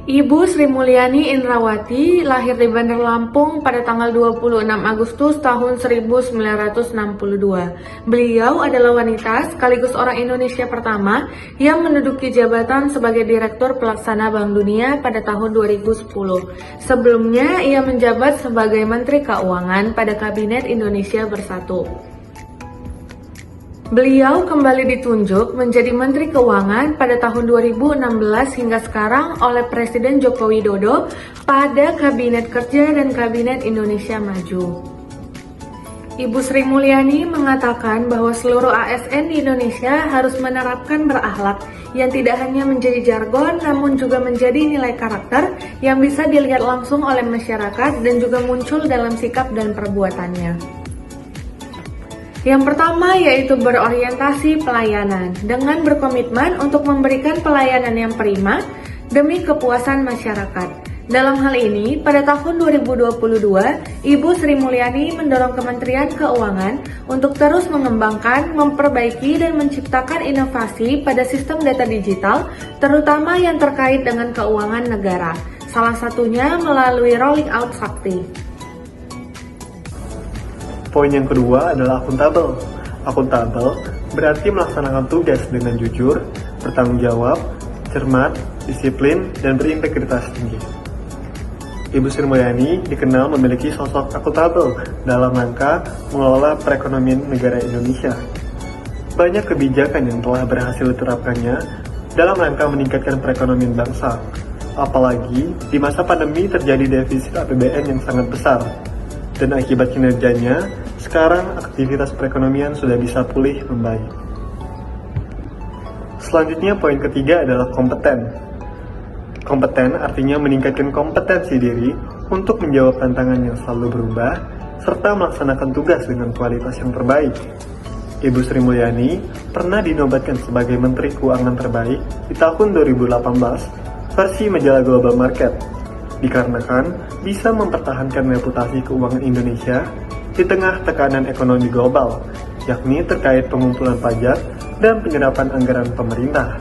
Ibu Sri Mulyani Indrawati lahir di Bandar Lampung pada tanggal 26 Agustus tahun 1962. Beliau adalah wanita sekaligus orang Indonesia pertama yang menduduki jabatan sebagai Direktur Pelaksana Bank Dunia pada tahun 2010. Sebelumnya, ia menjabat sebagai Menteri Keuangan pada Kabinet Indonesia Bersatu. Beliau kembali ditunjuk menjadi Menteri Keuangan pada tahun 2016 hingga sekarang oleh Presiden Joko Widodo pada Kabinet Kerja dan Kabinet Indonesia Maju. Ibu Sri Mulyani mengatakan bahwa seluruh ASN di Indonesia harus menerapkan berakhlak yang tidak hanya menjadi jargon namun juga menjadi nilai karakter yang bisa dilihat langsung oleh masyarakat dan juga muncul dalam sikap dan perbuatannya. Yang pertama yaitu berorientasi pelayanan dengan berkomitmen untuk memberikan pelayanan yang prima demi kepuasan masyarakat. Dalam hal ini, pada tahun 2022, Ibu Sri Mulyani mendorong Kementerian Keuangan untuk terus mengembangkan, memperbaiki, dan menciptakan inovasi pada sistem data digital, terutama yang terkait dengan keuangan negara. Salah satunya melalui rolling out Sakti. Poin yang kedua adalah akuntabel. Akuntabel berarti melaksanakan tugas dengan jujur, bertanggung jawab, cermat, disiplin, dan berintegritas tinggi. Ibu Sri Mulyani dikenal memiliki sosok akuntabel dalam rangka mengelola perekonomian negara Indonesia. Banyak kebijakan yang telah berhasil diterapkannya dalam rangka meningkatkan perekonomian bangsa. Apalagi di masa pandemi terjadi defisit APBN yang sangat besar. Dan akibat kinerjanya, sekarang aktivitas perekonomian sudah bisa pulih membaik. Selanjutnya, poin ketiga adalah kompeten. Kompeten artinya meningkatkan kompetensi diri untuk menjawab tantangan yang selalu berubah, serta melaksanakan tugas dengan kualitas yang terbaik. Ibu Sri Mulyani pernah dinobatkan sebagai Menteri Keuangan terbaik di tahun 2018 versi majalah Global Market, dikarenakan bisa mempertahankan reputasi keuangan Indonesia di tengah tekanan ekonomi global, yakni terkait pengumpulan pajak dan penyerapan anggaran pemerintah.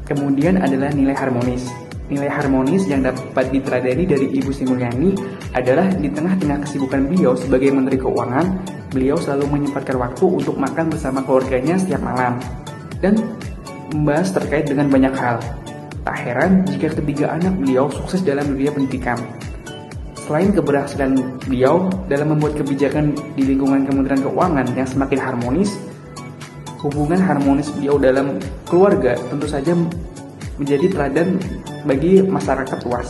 Kemudian adalah nilai harmonis. Nilai harmonis yang dapat diteladani dari Ibu Sri Mulyani adalah di tengah-tengah kesibukan beliau sebagai Menteri Keuangan, beliau selalu menyempatkan waktu untuk makan bersama keluarganya setiap malam dan membahas terkait dengan banyak hal. Tak heran jika ketiga anak beliau sukses dalam dunia pendidikan. Selain keberhasilan beliau dalam membuat kebijakan di lingkungan Kementerian Keuangan yang semakin harmonis, hubungan harmonis beliau dalam keluarga tentu saja menjadi teladan bagi masyarakat luas.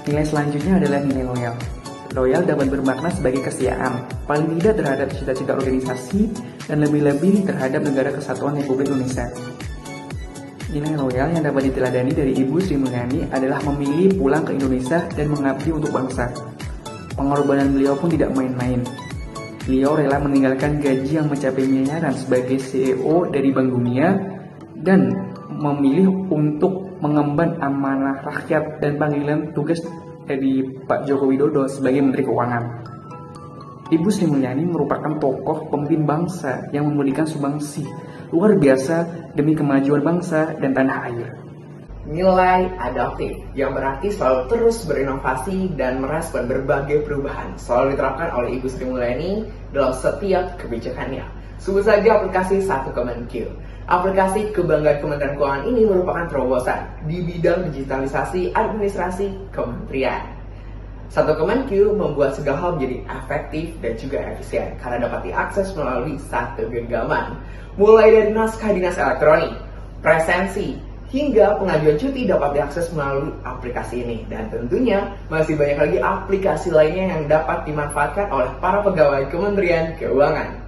Nilai selanjutnya adalah nilai loyal. Loyal dapat bermakna sebagai kesetiaan, paling tidak terhadap cita-cita organisasi dan lebih-lebih terhadap negara kesatuan Republik Indonesia. Nilai loyal yang dapat diteladani dari Ibu Sri Mulyani adalah memilih pulang ke Indonesia dan mengabdi untuk bangsa. Pengorbanan beliau pun tidak main-main. Beliau rela meninggalkan gaji yang mencapai miliaran sebagai CEO dari Bank Dunia dan memilih untuk mengemban amanah rakyat dan panggilan tugas dari Pak Joko Widodo sebagai Menteri Keuangan. Ibu Sri Mulyani merupakan tokoh pemimpin bangsa yang memberikan sumbangsi luar biasa demi kemajuan bangsa dan tanah air. Nilai adaptif yang berarti selalu terus berinovasi dan merespon berbagai perubahan selalu diterapkan oleh Ibu Sri Mulyani dalam setiap kebijakannya. Sebut saja aplikasi Satu Kemenq. Aplikasi kebanggaan Kementerian Keuangan ini merupakan terobosan di bidang digitalisasi administrasi kementerian. Satu Kemenq membuat segala hal menjadi efektif dan juga efisien karena dapat diakses melalui satu genggaman. Mulai dari naskah dinas elektronik, presensi, hingga pengajuan cuti dapat diakses melalui aplikasi ini. Dan tentunya masih banyak lagi aplikasi lainnya yang dapat dimanfaatkan oleh para pegawai Kementerian Keuangan.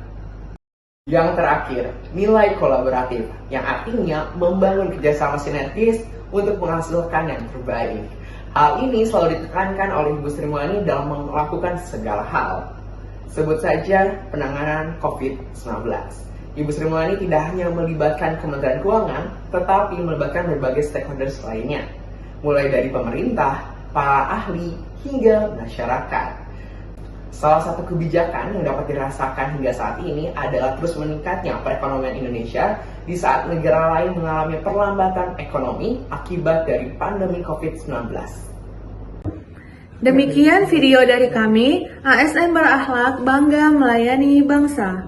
Yang terakhir, nilai kolaboratif yang artinya membangun kerjasama sinergis untuk menghasilkan yang terbaik. Hal ini selalu ditekankan oleh Ibu Sri Mulyani dalam melakukan segala hal. Sebut saja penanganan COVID-19. Ibu Sri Mulyani tidak hanya melibatkan Kementerian Keuangan, tetapi melibatkan berbagai stakeholders lainnya, mulai dari pemerintah, para ahli, hingga masyarakat. Salah satu kebijakan yang dapat dirasakan hingga saat ini adalah terus meningkatnya perekonomian Indonesia di saat negara lain mengalami perlambatan ekonomi akibat dari pandemi COVID-19. Demikian video dari kami, ASN Berakhlak Bangga Melayani Bangsa.